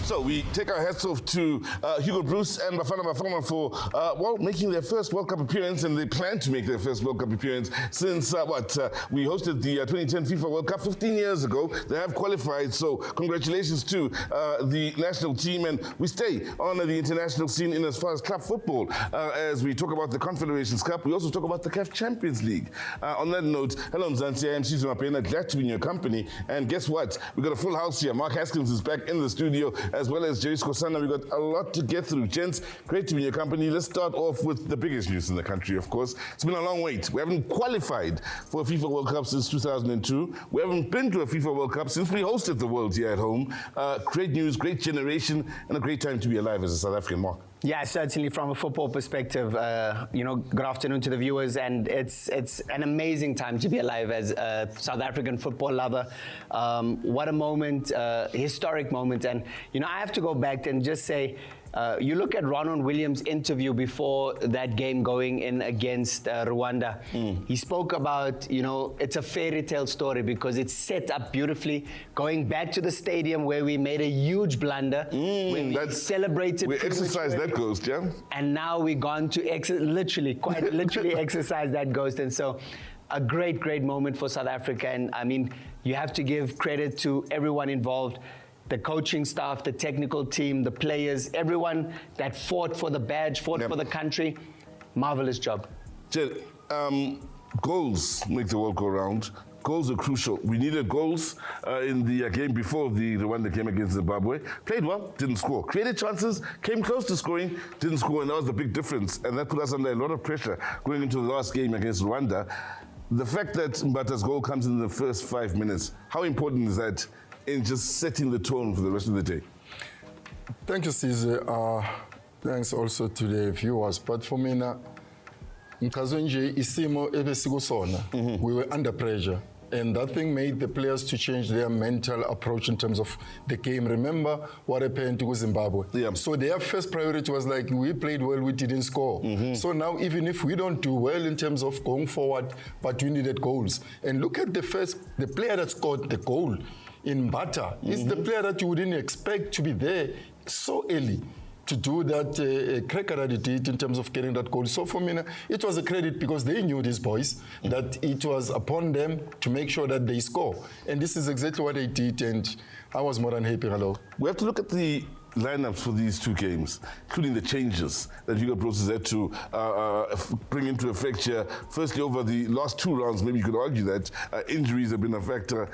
So we take our hats off to Hugo Broos and Bafana Bafana for, making their first World Cup appearance, and they plan to make their first World Cup appearance since, we hosted the 2010 FIFA World Cup 15 years ago. They have qualified, so congratulations to the national team, and we stay on the international scene in as far as club football. As we talk about the Confederations Cup, we also talk about the CAF Champions League. On that note, hello Mzansi, I am Sizwe Mapena, glad to be in your company, and guess what? We got a full house here. Mark Haskins is back in the studio, as well as Jerry Skosana. We got a lot to get through. Gents, great to be in your company. Let's start off with the biggest news in the country, of course. It's been a long wait. We haven't qualified for a FIFA World Cup since 2002. We haven't been to a FIFA World Cup since we hosted the World here at home. Great news, great generation, and a great time to be alive as a South African. Mark. Yeah, certainly from a football perspective, good afternoon to the viewers, and it's an amazing time to be alive as a South African football lover. What a moment, historic moment. And, I have to go back and just say, you look at Ronald Williams' interview before that game going in against Rwanda. He spoke about, it's a fairy tale story because it's set up beautifully. Going back to the stadium where we made a huge blunder, when we celebrated. We exercised that ghost, yeah? And now we've gone to quite literally exercise that ghost. And so a great, great moment for South Africa. And I mean, you have to give credit to everyone involved. The coaching staff, the technical team, the players, everyone that fought for the badge, fought for the country. Marvelous job. Jed, goals make the world go round. Goals are crucial. We needed goals in the game before the Rwanda game against Zimbabwe. Played well, didn't score. Created chances, came close to scoring, didn't score, and that was the big difference. And that put us under a lot of pressure going into the last game against Rwanda. The fact that Mbatha's goal comes in the first 5 minutes, how important is that in just setting the tone for the rest of the day? Thank you, Sizwe. Thanks also to the viewers. But for me, we were under pressure. And that thing made the players to change their mental approach in terms of the game. Remember what happened to Zimbabwe? Yeah. So their first priority was like, we played well, we didn't score. So now even if we don't do well in terms of going forward, but we needed goals. And look at the player that scored the goal in Mbatha. Is the player that you wouldn't expect to be there so early to do that cracker that he did in terms of getting that goal. So for me, it was a credit because they knew these boys, that it was upon them to make sure that they score. And this is exactly what they did, and I was more than happy. Hello. We have to look at the lineups for these two games, including the changes that Hugo Broos has had to bring into effect here. Firstly, over the last two rounds, maybe you could argue that injuries have been a factor,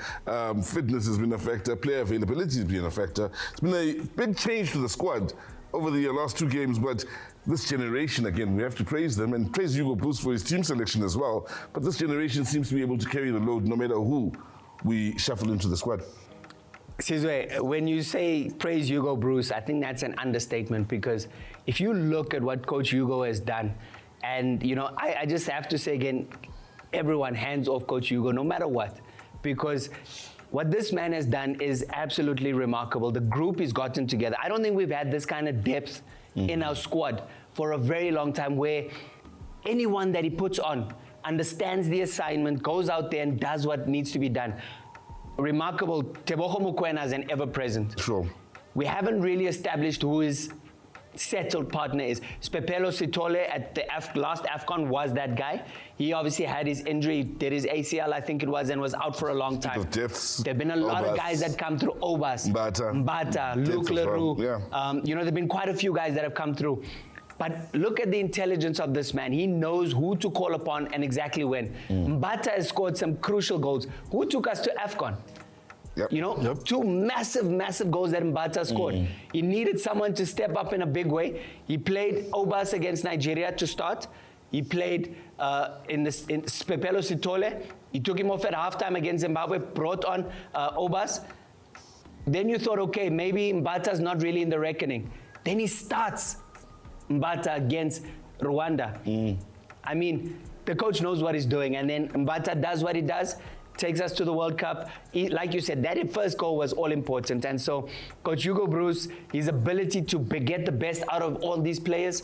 fitness has been a factor, player availability has been a factor. It's been a big change to the squad over the last two games, but this generation, again, we have to praise them and praise Hugo Broos for his team selection as well. But this generation seems to be able to carry the load no matter who we shuffle into the squad. Sizwe, when you say praise Hugo Broos, I think that's an understatement, because if you look at what Coach Hugo has done, and I just have to say again, everyone hands off Coach Hugo no matter what, because what this man has done is absolutely remarkable. The group has gotten together. I don't think we've had this kind of depth in our squad for a very long time, where anyone that he puts on understands the assignment, goes out there and does what needs to be done. Remarkable. Tebogo Mokoena is an ever-present. Sure. We haven't really established who his settled partner is. Sphephelo Sithole at the last AFCON was that guy. He obviously had his injury, did his ACL, I think it was, and was out for a long time. There have been a lot of guys that come through. Aubas, Mbatha, Luke Roux. Yeah. There have been quite a few guys that have come through. But look at the intelligence of this man. He knows who to call upon and exactly when. Mbatha has scored some crucial goals. Who took us to AFCON? Yep. Two massive, massive goals that Mbatha scored. He needed someone to step up in a big way. He played Aubas against Nigeria to start. He played in Sphephelo Sithole. He took him off at halftime against Zimbabwe, brought on Aubas. Then you thought, okay, maybe Mbatha's not really in the reckoning. Then he starts Mbatha against Rwanda. I mean, the coach knows what he's doing, and then Mbatha does what he does, takes us to the World Cup. Like you said, that first goal was all important. And so Coach Hugo Broos, his ability to get the best out of all these players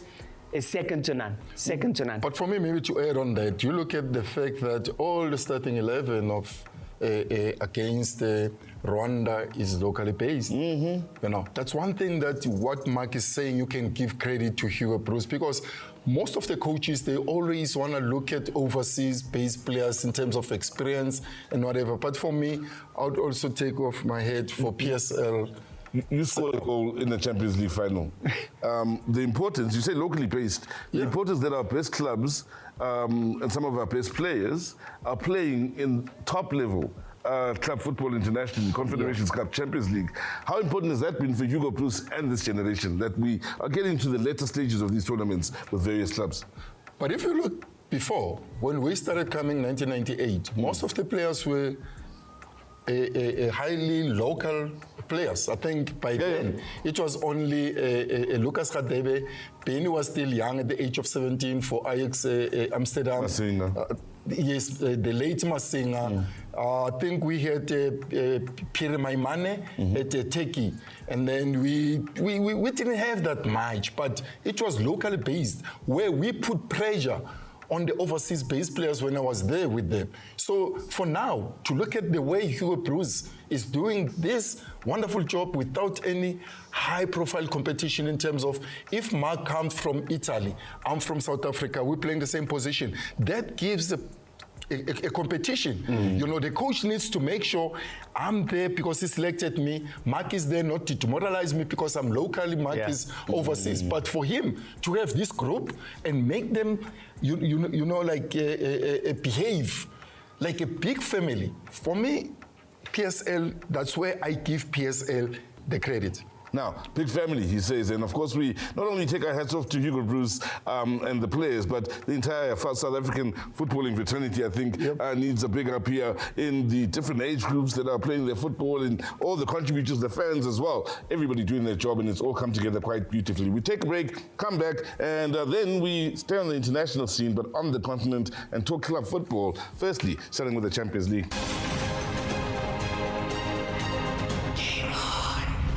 is second to none. Second to none. But for me, maybe to add on that, you look at the fact that all the starting 11 of against Rwanda is locally based. You know, that's one thing that what Mark is saying, you can give credit to Hugo Broos, because most of the coaches, they always want to look at overseas-based players in terms of experience and whatever. But for me, I would also take off my head for PSL. You scored a goal in the Champions League final. The importance, you say locally based, the importance that our best clubs and some of our best players are playing in top level club football internationally, Confederations Cup, Champions League. How important has that been for Hugo Broos and this generation, that we are getting to the later stages of these tournaments with various clubs? But if you look before, when we started coming in 1998, most of the players were a highly local players. I think by then it was only Lucas Radebe. Benny was still young at the age of 17 for Ajax Amsterdam. Yes, the late Masinga. I think we had Pierre Maimane at Teki, and then we didn't have that much, but it was locally based, where we put pressure on the overseas-based players when I was there with them. So for now, to look at the way Hugo Broos is doing this wonderful job without any high-profile competition in terms of, if Mark comes from Italy, I'm from South Africa, we're playing the same position, that gives a competition. You know, the coach needs to make sure I'm there because he selected me. Mark is there not to demoralize me because I'm locally, Mark is overseas. But for him to have this group and make them, you know, like behave like a big family. For me, PSL, that's where I give PSL the credit. Now, big family, he says, and of course we not only take our hats off to Hugo Broos and the players, but the entire South African footballing fraternity, I think, needs a big up here in the different age groups that are playing their football, and all the contributors, the fans as well. Everybody doing their job, and it's all come together quite beautifully. We take a break, come back, and then we stay on the international scene, but on the continent, and talk club football. Firstly, starting with the Champions League.